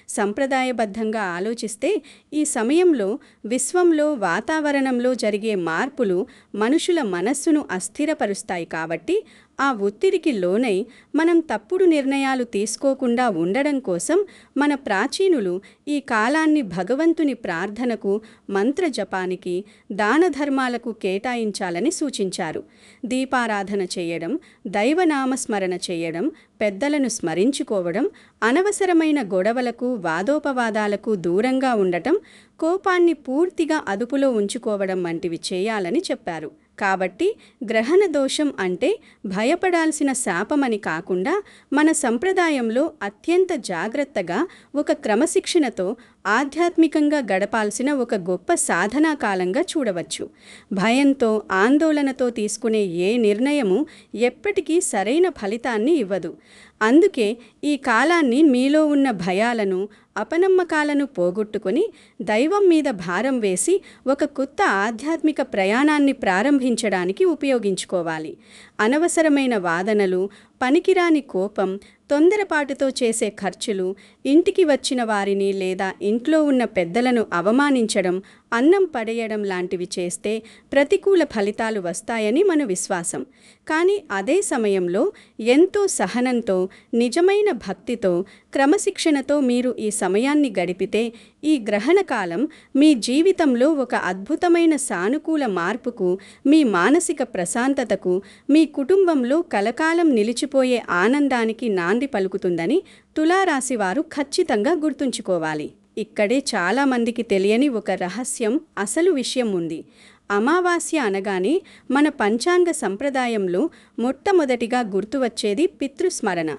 సంప్రదాయబద్ధంగా ఆలోచిస్తే ఈ సమయంలో విశ్వంలో వాతావరణంలో జరిగే మార్పులు మనుషుల మనస్సును అస్థిరపరుస్తాయి. కాబట్టి ఆ ఒత్తిడికి లోనై మనం తప్పుడు నిర్ణయాలు తీసుకోకుండా ఉండడం కోసం మన ప్రాచీనులు ఈ కాలాన్ని భగవంతుని ప్రార్థనకు, మంత్ర జపానికి, దాన ధర్మాలకు కేటాయించాలని సూచించారు. దీపారాధన చేయడం, దైవనామస్మరణ చేయడం, పెద్దలను స్మరించుకోవడం, అనవసరమైన గొడవలకు, వాదోపవాదాలకు దూరంగా ఉండటం, కోపాన్ని పూర్తిగా అదుపులో ఉంచుకోవడం వంటివి చేయాలని చెప్పారు. కాబట్టి గ్రహణ దోషం అంటే భయపడాల్సిన శాపమని కాకుండా మన సంప్రదాయంలో అత్యంత జాగ్రత్తగా ఒక క్రమశిక్షణతో ఆధ్యాత్మికంగా గడపాల్సిన ఒక గొప్ప సాధనా కాలంగా చూడవచ్చు. భయంతో, ఆందోళనతో తీసుకునే ఏ నిర్ణయము ఎప్పటికీ సరైన ఫలితాన్ని ఇవ్వదు. అందుకే ఈ కాలాన్ని మీలో ఉన్న భయాలను, అపనమ్మకాలను పోగొట్టుకొని దైవం మీద భారం వేసి ఒక కొత్త ఆధ్యాత్మిక ప్రయాణాన్ని ప్రారంభించడానికి ఉపయోగించుకోవాలి. అనవసరమైన వాదనలు, పనికిరాని కోపం, తొందరపాటుతో చేసే ఖర్చులు, ఇంటికి వచ్చిన వారిని లేదా ఇంట్లో ఉన్న పెద్దలను అవమానించడం, అన్నం పడేయడం లాంటివి చేస్తే ప్రతికూల ఫలితాలు వస్తాయని మన విశ్వాసం. కానీ అదే సమయంలో ఎంతో సహనంతో, నిజమైన భక్తితో, క్రమశిక్షణతో మీరు ఈ సమయాన్ని గడిపితే ఈ గ్రహణ కాలం మీ జీవితంలో ఒక అద్భుతమైన సానుకూల మార్పుకు, మీ మానసిక ప్రశాంతతకు, మీ కుటుంబంలో కలకాలం నిలిచిపోయే ఆనందానికి నాంది పలుకుతుందని తులారాశివారు ఖచ్చితంగా గుర్తుంచుకోవాలి. ఇక్కడే చాలామందికి తెలియని ఒక రహస్యం, అసలు విషయం ఉంది. అమావాస్య అనగానే మన పంచాంగ సంప్రదాయంలో మొట్టమొదటిగా గుర్తువచ్చేది పితృస్మరణ.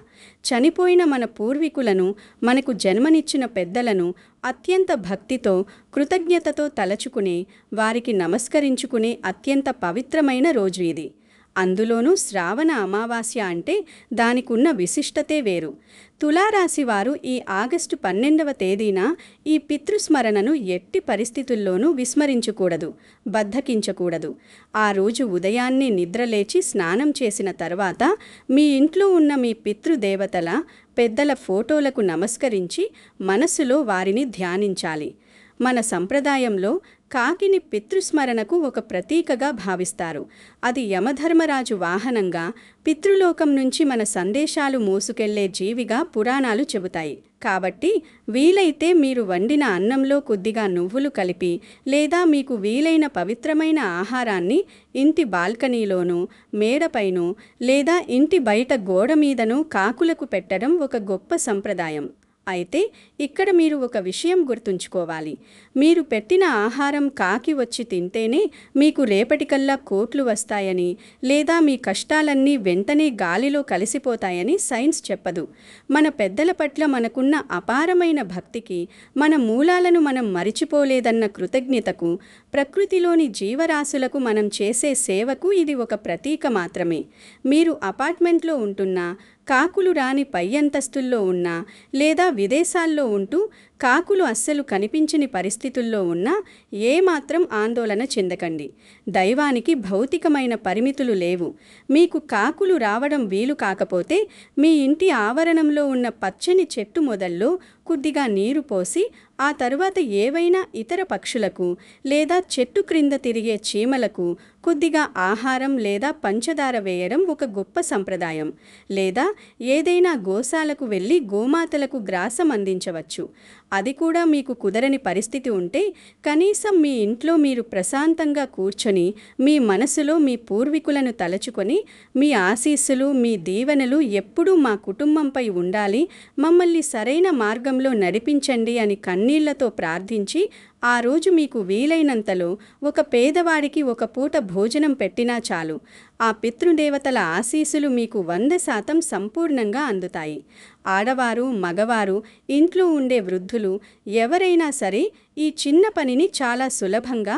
చనిపోయిన మన పూర్వీకులను, మనకు జన్మనిచ్చిన పెద్దలను అత్యంత భక్తితో, కృతజ్ఞతతో తలచుకునే, వారికి నమస్కరించుకునే అత్యంత పవిత్రమైన రోజు ఇది. అందులోనూ శ్రావణ అమావాస్య అంటే దానికున్న విశిష్టతే వేరు. తులారాశి వారు ఈ ఆగస్టు 12వ తేదీన ఈ పితృస్మరణను ఎట్టి పరిస్థితుల్లోనూ విస్మరించకూడదు, బద్ధకించకూడదు. ఆ రోజు ఉదయాన్నే నిద్రలేచి స్నానం చేసిన తర్వాత మీ ఇంట్లో ఉన్న మీ పితృదేవతల, పెద్దల ఫోటోలకు నమస్కరించి మనస్సులో వారిని ధ్యానించాలి. మన సంప్రదాయంలో కాకిని పితృస్మరణకు ఒక ప్రతీకగా భావిస్తారు. అది యమధర్మరాజు వాహనంగా, పితృలోకం నుంచి మన సందేశాలు మోసుకెళ్లే జీవిగా పురాణాలు చెబుతాయి. కాబట్టి వీలైతే మీరు వండిన అన్నంలో కొద్దిగా నువ్వులు కలిపి, లేదా మీకు వీలైన పవిత్రమైన ఆహారాన్ని ఇంటి బాల్కనీలోనూ, మేడపైనో లేదా ఇంటి బయట గోడ మీదనో కాకులకు పెట్టడం ఒక గొప్ప సంప్రదాయం. అయితే ఇక్కడ మీరు ఒక విషయం గుర్తుంచుకోవాలి. మీరు పెట్టిన ఆహారం కాకి వచ్చి తింటేనే మీకు రేపటికల్లా కోట్లు వస్తాయని, లేదా మీ కష్టాలన్నీ వెంటనే గాలిలో కలిసిపోతాయని సైన్స్ చెప్పదు. మన పెద్దల పట్ల మనకున్న అపారమైన భక్తికి, మన మూలాలను మనం మరిచిపోలేదన్న కృతజ్ఞతకు, ప్రకృతిలోని జీవరాశులకు మనం చేసే సేవకు ఇది ఒక ప్రతీక మాత్రమే. మీరు అపార్ట్మెంట్లో ఉంటున్నా, కాకులు రాని పై అంతస్తుల్లో ఉన్నా, లేదా విదేశాల్లో ఉంటూ కాకులు అస్సలు కనిపించని పరిస్థితుల్లో ఉన్నా ఏమాత్రం ఆందోళన చెందకండి. దైవానికి భౌతికమైన పరిమితులు లేవు. మీకు కాకులు రావడం వీలు కాకపోతే మీ ఇంటి ఆవరణంలో ఉన్న పచ్చని చెట్టు మొదల్లో కొద్దిగా నీరు పోసి ఆ తరువాత ఏవైనా ఇతర పక్షులకు లేదా చెట్టు క్రింద తిరిగే చీమలకు కొద్దిగా ఆహారం లేదా పంచదార వేయడం ఒక గొప్ప సంప్రదాయం. లేదా ఏదైనా గోశాలకు వెళ్ళి గోమాతలకు గ్రాసం అందించవచ్చు. అది కూడా మీకు కుదరని పరిస్థితి ఉంటే కనీసం మీ ఇంట్లో మీరు ప్రశాంతంగా కూర్చొని మీ మనసులో మీ పూర్వీకులను తలచుకొని మీ ఆశీస్సులు మీ దీవెనలు ఎప్పుడూ మా కుటుంబంపై ఉండాలి, మమ్మల్ని సరైన మార్గంలో నడిపించండి అని కన్నీళ్లతో ప్రార్థించి ఆ రోజు మీకు వీలైనంతలో ఒక పేదవాడికి ఒక పూట భోజనం పెట్టినా చాలు. ఆ పితృదేవతల ఆశీస్సులు మీకు 100% సంపూర్ణంగా అందుతాయి. ఆడవారు, మగవారు, ఇంట్లో ఉండే వృద్ధులు ఎవరైనా సరే ఈ చిన్న పనిని చాలా సులభంగా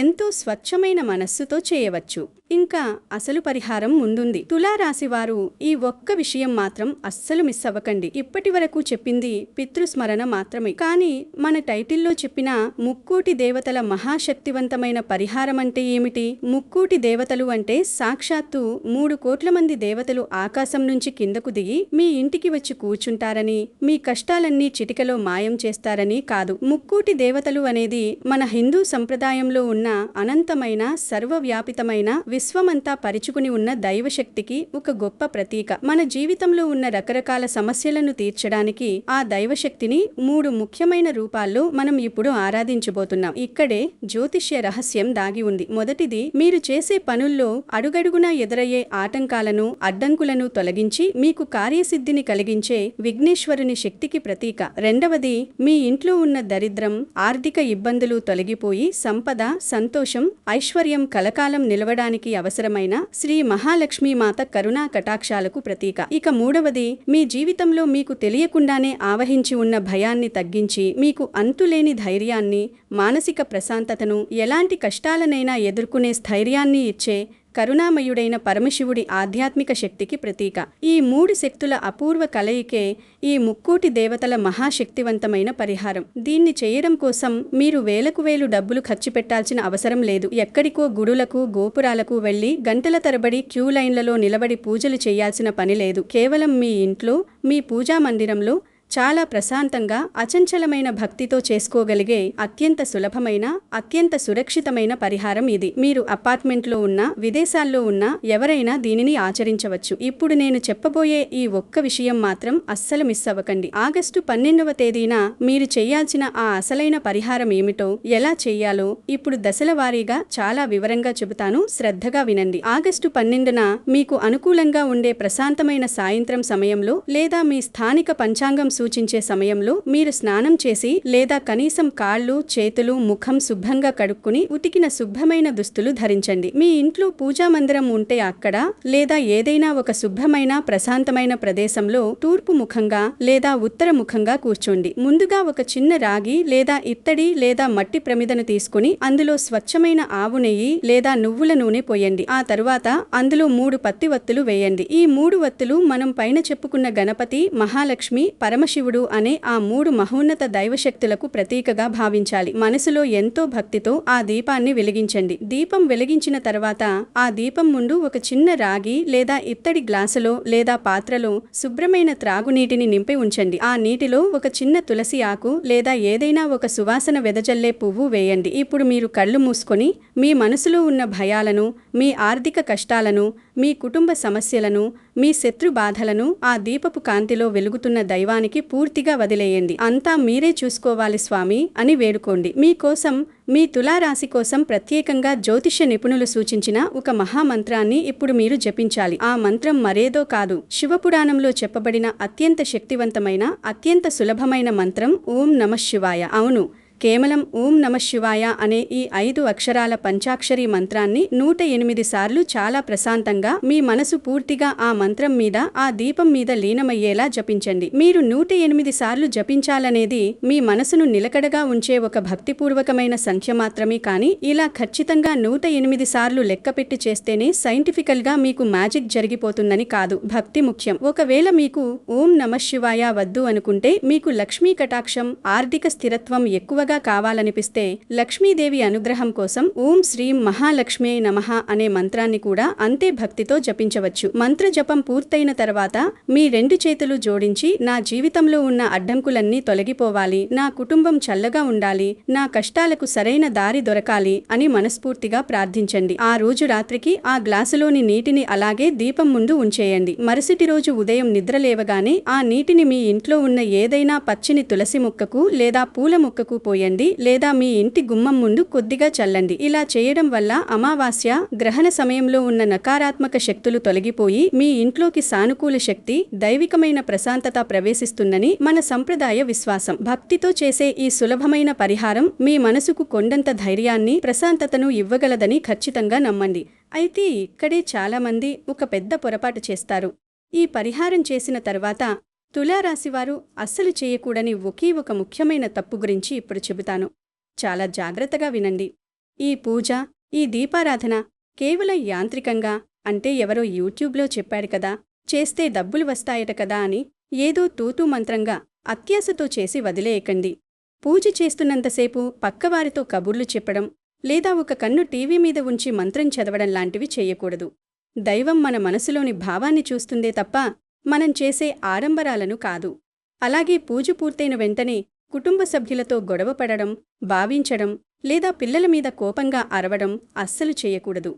ఎంతో స్వచ్ఛమైన మనస్సుతో చేయవచ్చు. ఇంకా అసలు పరిహారం ముందుంది. తులారాశివారు ఈ ఒక్క విషయం మాత్రం అస్సలు మిస్ అవ్వకండి. ఇప్పటి వరకు చెప్పింది పితృస్మరణ మాత్రమే. కానీ మన టైటిల్లో చెప్పిన ముక్కోటి దేవతల మహాశక్తివంతమైన పరిహారం అంటే ఏమిటి? ముక్కోటి దేవతలు అంటే సాక్షాత్తు 3 కోట్ల మంది దేవతలు ఆకాశం నుంచి కిందకు దిగి మీ ఇంటికి వచ్చి కూర్చుంటారని, మీ కష్టాలన్నీ చిటికలో మాయం చేస్తారని కాదు. ముక్కోటి దేవతలు అనేది మన హిందూ సంప్రదాయంలో ఉన్న అనంతమైన సర్వవ్యాపితమైన విశ్వమంతా పరుచుకుని ఉన్న దైవశక్తికి ఒక గొప్ప ప్రతీక. మన జీవితంలో ఉన్న రకరకాల సమస్యలను తీర్చడానికి ఆ దైవశక్తిని 3 ముఖ్యమైన రూపాల్లో మనం ఇప్పుడు ఆరాధించబోతున్నాం. ఇక్కడే జ్యోతిష్య రహస్యం దాగి ఉంది. మొదటిది, మీరు చేసే పనుల్లో అడుగడుగునా ఎదురయ్యే ఆటంకాలను అడ్డంకులను తొలగించి మీకు కార్యసిద్ధిని కలిగించే విఘ్నేశ్వరుని శక్తికి ప్రతీక. రెండవది, మీ ఇంట్లో ఉన్న దరిద్రం ఆర్థిక ఇబ్బందులు తొలగిపోయి సంపద సంతోషం ఐశ్వర్యం కలకాలం నిలవడానికి అవసరమైన శ్రీ మహాలక్ష్మీమాత కరుణా కటాక్షాలకు ప్రతీక. ఇక మూడవది, మీ జీవితంలో మీకు తెలియకుండానే ఆవహించి ఉన్న భయాన్ని తగ్గించి మీకు అంతులేని ధైర్యాన్ని మానసిక ప్రశాంతతను ఎలాంటి కష్టాలనైనా ఎదుర్కొనే స్థైర్యాన్ని ఇచ్చే కరుణామయుడైన పరమశివుడి ఆధ్యాత్మిక శక్తికి ప్రతీక. ఈ 3 శక్తుల అపూర్వ కలయికే ఈ ముక్కోటి దేవతల మహాశక్తివంతమైన పరిహారం. దీన్ని చేయడం కోసం మీరు వేలకు వేలు డబ్బులు ఖర్చు పెట్టాల్సిన అవసరం లేదు. ఎక్కడికో గుడులకు గోపురాలకు వెళ్లి గంటల తరబడి క్యూ లైన్లలో నిలబడి పూజలు చేయాల్సిన పని లేదు. కేవలం మీ ఇంట్లో మీ పూజా మందిరంలో చాలా ప్రశాంతంగా అచంచలమైన భక్తితో చేసుకోగలిగే అత్యంత సులభమైన అత్యంత సురక్షితమైన పరిహారం ఇది. మీరు అపార్ట్మెంట్లో ఉన్నా విదేశాల్లో ఉన్నా ఎవరైనా దీనిని ఆచరించవచ్చు. ఇప్పుడు నేను చెప్పబోయే ఈ ఒక్క విషయం మాత్రం అస్సలు మిస్ అవ్వకండి. ఆగస్టు 12వ తేదీన మీరు చేయాల్సిన ఆ అసలైన పరిహారం ఏమిటో ఎలా చేయాలో ఇప్పుడు దశల వారీగా చాలా వివరంగా చెబుతాను. శ్రద్ధగా వినండి. ఆగస్టు 12న మీకు అనుకూలంగా ఉండే ప్రశాంతమైన సాయంత్రం సమయంలో లేదా మీ స్థానిక పంచాంగం సూచించే సమయంలో మీరు స్నానం చేసి లేదా కనీసం కాళ్ళు చేతులు ముఖం శుభ్రంగా కడుక్కుని ఉతికిన శుభ్రమైన దుస్తులు ధరించండి. మీ ఇంట్లో పూజా మందిరం ఉంటే అక్కడ లేదా ఏదైనా ఒక శుభ్రమైన ప్రశాంతమైన ప్రదేశంలో తూర్పు ముఖంగా లేదా ఉత్తర ముఖంగా కూర్చోండి. ముందుగా ఒక చిన్న రాగి లేదా ఇత్తడి లేదా మట్టి ప్రమిదను తీసుకుని అందులో స్వచ్ఛమైన ఆవు నెయ్యి లేదా నువ్వుల నూనె పోయండి. ఆ తరువాత అందులో 3 పత్తి వత్తులు వేయండి. ఈ 3 వత్తులు మనం పైన చెప్పుకున్న గణపతి మహాలక్ష్మి పరమశివుడు అనే ఆ 3 మహోన్నత దైవశక్తులకు ప్రతీకగా భావించాలి. మనసులో ఎంతో భక్తితో ఆ దీపాన్ని వెలిగించండి. దీపం వెలిగించిన తర్వాత ఆ దీపం ముందు ఒక చిన్న రాగి లేదా ఇత్తడి గ్లాసులో లేదా పాత్రలో శుభ్రమైన త్రాగునీటిని నింపి ఉంచండి. ఆ నీటిలో ఒక చిన్న తులసి ఆకు లేదా ఏదైనా ఒక సువాసన వెదజల్లే పువ్వు వేయండి. ఇప్పుడు మీరు కళ్ళు మూసుకొని మీ మనసులో ఉన్న భయాలను, మీ ఆర్థిక కష్టాలను, మీ కుటుంబ సమస్యలను, మీ శత్రు బాధలను ఆ దీపపు కాంతిలో వెలుగుతున్న దైవానికి పూర్తిగా వదిలేయండి. అంతా మీరే చూసుకోవాలి స్వామి అని వేడుకోండి. మీకోసం మీ తులారాశి కోసం ప్రత్యేకంగా జ్యోతిష్య నిపుణులు సూచించిన ఒక మహామంత్రాన్ని ఇప్పుడు మీరు జపించాలి. ఆ మంత్రం మరేదో కాదు, శివపురాణంలో చెప్పబడిన అత్యంత శక్తివంతమైన అత్యంత సులభమైన మంత్రం ఓం నమః శివాయ. అవును, కేవలం ఓం నమః శివాయ అనే ఈ 5 అక్షరాల పంచాక్షరి మంత్రాన్ని 108 సార్లు చాలా ప్రశాంతంగా మీ మనసు పూర్తిగా ఆ మంత్రం మీద, ఆ దీపం మీద లీనమయ్యేలా జపించండి. మీరు 108 సార్లు జపించాలనేది మీ మనసును నిలకడగా ఉంచే ఒక భక్తిపూర్వకమైన సంఖ్య మాత్రమే. కానీ ఇలా ఖచ్చితంగా 108 సార్లు లెక్కపెట్టి చేస్తేనే సైంటిఫికల్గా మీకు మ్యాజిక్ జరిగిపోతుందని కాదు. భక్తి ముఖ్యం. ఒకవేళ మీకు ఓం నమః శివాయ వద్దు అనుకుంటే, మీకు లక్ష్మీ కటాక్షం, ఆర్థిక స్థిరత్వం ఎక్కువగా కావాలనిపిస్తే లక్ష్మీదేవి అనుగ్రహం కోసం ఓం శ్రీం మహాలక్ష్మ్యై నమః అనే మంత్రాన్ని కూడా అంతే భక్తితో జపించవచ్చు. మంత్ర జపం పూర్తయిన తర్వాత మీ 2 చేతులు జోడించి, నా జీవితంలో ఉన్న అడ్డంకులన్నీ తొలగిపోవాలి, నా కుటుంబం చల్లగా ఉండాలి, నా కష్టాలకు సరైన దారి దొరకాలి అని మనస్ఫూర్తిగా ప్రార్థించండి. ఆ రోజు రాత్రికి ఆ గ్లాసులోని నీటిని అలాగే దీపం ముందు ఉంచేయండి. మరుసటి రోజు ఉదయం నిద్రలేవగానే ఆ నీటిని మీ ఇంట్లో ఉన్న ఏదైనా పచ్చిని తులసి మొక్కకు లేదా పూల మొక్కకు పోయండి, లేదా మీ ఇంటి గుమ్మం ముందు కొద్దిగా చల్లండి. ఇలా చేయడం వల్ల అమావాస్య గ్రహణ సమయంలో ఉన్న నకారాత్మక శక్తులు తొలగిపోయి మీ ఇంట్లోకి సానుకూల శక్తి, దైవికమైన ప్రశాంతత ప్రవేశిస్తుందని మన సంప్రదాయ విశ్వాసం. భక్తితో చేసే ఈ సులభమైన పరిహారం మీ మనసుకు కొండంత ధైర్యాన్ని, ప్రశాంతతను ఇవ్వగలదని ఖచ్చితంగా నమ్మండి. అయితే ఇక్కడే చాలామంది ఒక పెద్ద పొరపాటు చేస్తారు. ఈ పరిహారం చేసిన తర్వాత తులారాశివారు అస్సలు చేయకూడని ఒకే ఒక ముఖ్యమైన తప్పు గురించి ఇప్పుడు చెబుతాను. చాలా జాగ్రత్తగా వినండి. ఈ పూజ, ఈ దీపారాధన కేవలం యాంత్రికంగా, అంటే ఎవరో యూట్యూబ్లో చెప్పాడు కదా, చేస్తే డబ్బులు వస్తాయట కదా అని ఏదో తూతూ మంత్రంగా అత్యాశతో చేసి వదిలేయకండి. పూజ చేస్తున్నంతసేపు పక్కవారితో కబుర్లు చెప్పడం, లేదా ఒక కన్ను టీవీ మీద ఉంచి మంత్రం చదవడం లాంటివి చేయకూడదు. దైవం మన మనసులోని భావాన్ని చూస్తుందే తప్ప మనం చేసే ఆడంబరాలను కాదు. అలాగే పూజ పూర్తయిన వెంటనే కుటుంబ సభ్యులతో గొడవపడడం, భావించడం, లేదా పిల్లల మీద కోపంగా అరవడం అస్సలు చేయకూడదు.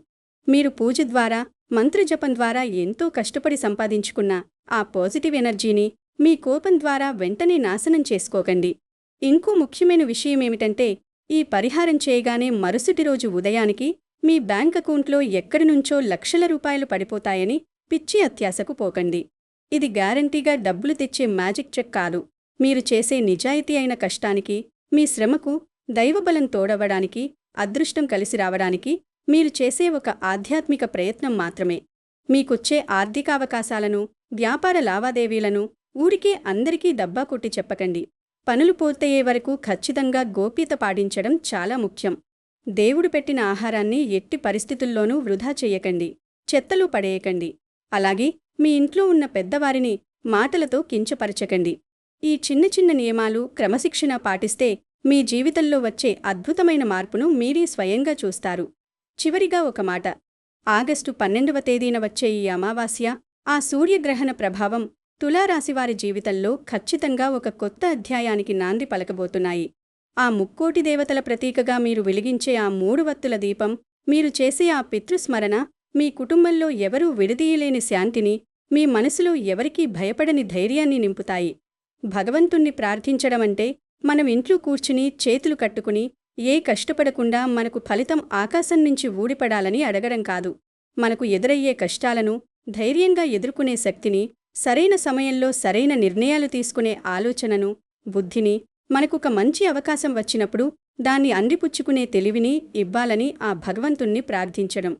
మీరు పూజ ద్వారా, మంత్రజపం ద్వారా ఎంతో కష్టపడి సంపాదించుకున్న ఆ పాజిటివ్ ఎనర్జీని మీ కోపం ద్వారా వెంటనే నాశనం చేసుకోకండి. ఇంకో ముఖ్యమైన విషయమేమిటంటే, ఈ పరిహారం చేయగానే మరుసటి రోజు ఉదయానికి మీ బ్యాంక్ అకౌంట్లో ఎక్కడి నుంచో లక్షల రూపాయలు పడిపోతాయని పిచ్చి అత్యాశకు పోకండి. ఇది గ్యారంటీగా డబ్బులు తెచ్చే మ్యాజిక్ చెక్ కాదు. మీరు చేసే నిజాయితీ అయిన కష్టానికి, మీ శ్రమకు దైవబలం తోడవడానికి, అదృష్టం కలిసి రావడానికి మీరు చేసే ఒక ఆధ్యాత్మిక ప్రయత్నం మాత్రమే. మీకొచ్చే ఆర్థికావకాశాలను, వ్యాపార లావాదేవీలను ఊరికే అందరికీ డబ్బా కొట్టి చెప్పకండి. పనులు పూర్తయ్యే వరకు ఖచ్చితంగా గోప్యత పాటించడం చాలా ముఖ్యం. దేవుడు పెట్టిన ఆహారాన్ని ఎట్టి పరిస్థితుల్లోనూ వృధా చెయ్యకండి, చెత్తలో పడేయకండి. అలాగే మీ ఇంట్లో ఉన్న పెద్దవారిని మాటలతో కించపరచకండి. ఈ చిన్న చిన్న నియమాలు క్రమశిక్షణ పాటిస్తే మీ జీవితంలో వచ్చే అద్భుతమైన మార్పును మీరే స్వయంగా చూస్తారు. చివరిగా ఒక మాట. ఆగస్టు 12వ తేదీన వచ్చే ఈ అమావాస్య, ఆ సూర్యగ్రహణ ప్రభావం తులారాశివారి జీవితంలో ఖచ్చితంగా ఒక కొత్త అధ్యాయానికి నాంది పలకబోతున్నాయి. ఆ ముక్కోటి దేవతల ప్రతీకగా మీరు వెలిగించే ఆ 3 వత్తుల దీపం, మీరు చేసే ఆ పితృస్మరణ మీ కుటుంబంలో ఎవరూ విడదీయలేని శాంతిని, మీ మనసులో ఎవరికీ భయపడని ధైర్యాన్ని నింపుతాయి. భగవంతుణ్ణి ప్రార్థించడమంటే మనం ఇంట్లో కూర్చుని చేతులు కట్టుకుని ఏ కష్టపడకుండా మనకు ఫలితం ఆకాశం నుంచి ఊడిపడాలని అడగడం కాదు. మనకు ఎదురయ్యే కష్టాలను ధైర్యంగా ఎదుర్కొనే శక్తిని, సరైన సమయంలో సరైన నిర్ణయాలు తీసుకునే ఆలోచనను, బుద్ధిని, మనకొక మంచి అవకాశం వచ్చినప్పుడు దాన్ని అందిపుచ్చుకునే తెలివిని ఇవ్వాలని ఆ భగవంతుణ్ణి ప్రార్థించడం.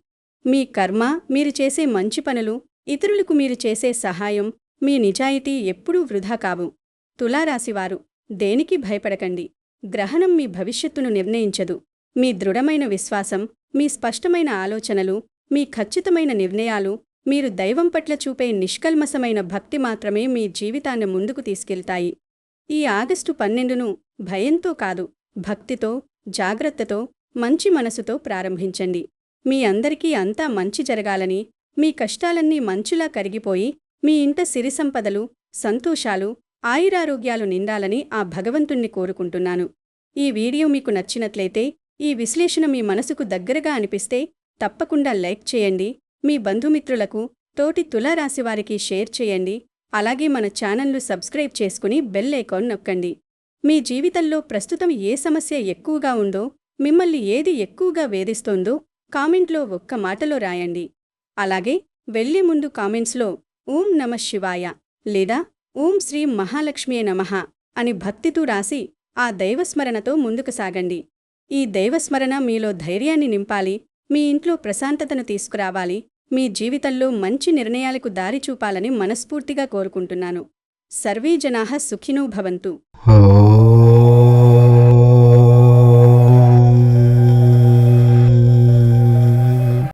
మీ కర్మ, మీరు చేసే మంచి పనులు, ఇతరులకు మీరు చేసే సహాయం, మీ నిజాయితీ ఎప్పుడూ వృధా కావు. తులారాశివారు దేనికి భయపడకండి. గ్రహణం మీ భవిష్యత్తును నిర్ణయించదు. మీ దృఢమైన విశ్వాసం, మీ స్పష్టమైన ఆలోచనలు, మీ ఖచ్చితమైన నిర్ణయాలు, మీరు దైవం పట్ల చూపే నిష్కల్మసమైన భక్తి మాత్రమే మీ జీవితాన్ని ముందుకు తీసుకెళ్తాయి. ఈ ఆగస్టు 12ను భయంతో కాదు, భక్తితో, జాగ్రత్తతో, మంచి మనసుతో ప్రారంభించండి. మీ అందరికీ అంతా మంచి జరగాలని, మీ కష్టాలన్నీ మంచులా కరిగిపోయి మీ ఇంట సిరి సంపదలు, సంతోషాలు, ఆయురారోగ్యాలు నిండాలని ఆ భగవంతుణ్ణి కోరుకుంటున్నాను. ఈ వీడియో మీకు నచ్చినట్లయితే, ఈ విశ్లేషణ మీ మనసుకు దగ్గరగా అనిపిస్తే తప్పకుండా లైక్ చేయండి. మీ బంధుమిత్రులకు, తోటి తులారాశివారికి షేర్ చేయండి. అలాగే మన ఛానల్ను సబ్స్క్రైబ్ చేసుకుని బెల్ ఐకాన్ నొక్కండి. మీ జీవితంలో ప్రస్తుతం ఏ సమస్య ఎక్కువగా ఉందో, మిమ్మల్ని ఏది ఎక్కువగా వేధిస్తోందో కామెంట్లో ఒక్క మాటలో రాయండి. అలాగే వెళ్లే ముందు కామెంట్స్లో ఓం నమః శివాయ లేదా ఓం శ్రీ మహాలక్ష్మ్యే నమః అని భక్తితో రాసి ఆ దైవస్మరణతో ముందుకు సాగండి. ఈ దైవస్మరణ మీలో ధైర్యాన్ని నింపాలి, మీ ఇంట్లో ప్రశాంతతను తీసుకురావాలి, మీ జీవితంలో మంచి నిర్ణయాలకు దారి చూపాలని మనస్ఫూర్తిగా కోరుకుంటున్నాను. సర్వే జనాః సుఖినో భవంతు.